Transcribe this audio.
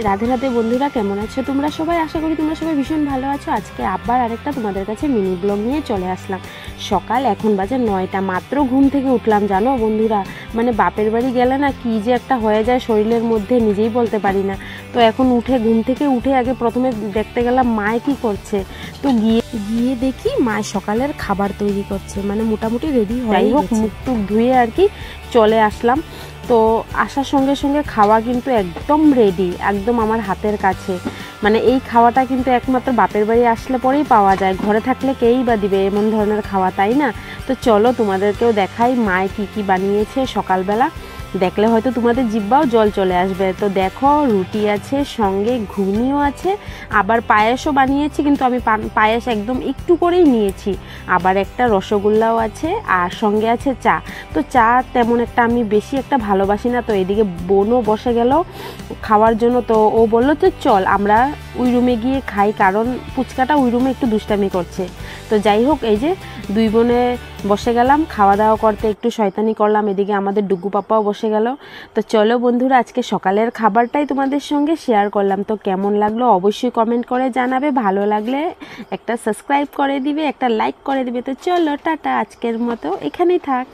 রাধে রাধে বন্ধুরা, কেমন আছো তোমরা সবাই? আশা করি তোমরা সবাই ভীষণ ভালো আছো। আজকে আবার আরেকটা তোমাদের কাছে মিনি ব্লগ নিয়ে চলে আসলাম। সকাল এখন বাজে 9টা, মাত্র ঘুম থেকে উঠলাম জানো বন্ধুরা। মানে বাপের বাড়ি গেলে না কি যে একটা হয়ে যায় শরীরের মধ্যে, নিজেই বলতে পারি না। তো এখন ঘুম থেকে উঠে আগে প্রথমে দেখতে গেলাম মায়ে কি করছে। তো গিয়ে দেখি মা সকালের খাবার তৈরি করছে, মানে মোটামুটি রেডি হয়ে হোক, মুখ টুক ধুয়ে আর কি চলে আসলাম। তো আসার সঙ্গে সঙ্গে খাওয়া কিন্তু একদম রেডি, একদম আমার হাতের কাছে। মানে এই খাওয়াটা কিন্তু একমাত্র বাপের বাড়ি আসলে পরেই পাওয়া যায়, ঘরে থাকলে কেই বা দিবে এমন ধরনের খাওয়া, তাই না? তো চলো তোমাদেরকেও দেখাই মায়ে কি বানিয়েছে সকালবেলা। দেখলে হয়তো তোমাদের জিহ্বাও জল চলে আসবে। তো দেখো, রুটি আছে, সঙ্গে ঘুগনিও আছে, আবার পায়েসও বানিয়েছি, কিন্তু আমি পায়েস একদম একটু করেই নিয়েছি। আবার একটা রসগোল্লাও আছে, আর সঙ্গে আছে চা। তো চা তেমন একটা আমি বেশি একটা ভালোবাসি না। তো এদিকে বোনও বসে গেল খাওয়ার জন্য। তো ও বললো তো চল আমরা ওই রুমে গিয়ে খাই, কারণ পুচকাটা ওই রুমে একটু দুষ্টামি করছে। তো যাই হোক, এই যে দুই বোনে বসে গেলাম খাওয়া দাওয়া করতে, একটু শয়তানি করলাম। এদিকে আমাদের ডুগু পাপাও বসে গেল। তো চলো বন্ধুরা, আজকে সকালের খাবারটাই তোমাদের সঙ্গে শেয়ার করলাম। তো কেমন লাগলো অবশ্যই কমেন্ট করে জানাবে, ভালো লাগলে একটা সাবস্ক্রাইব করে দিবে, একটা লাইক করে দিবে। তো চলো টাটা, আজকের মতো এখানেই থাক।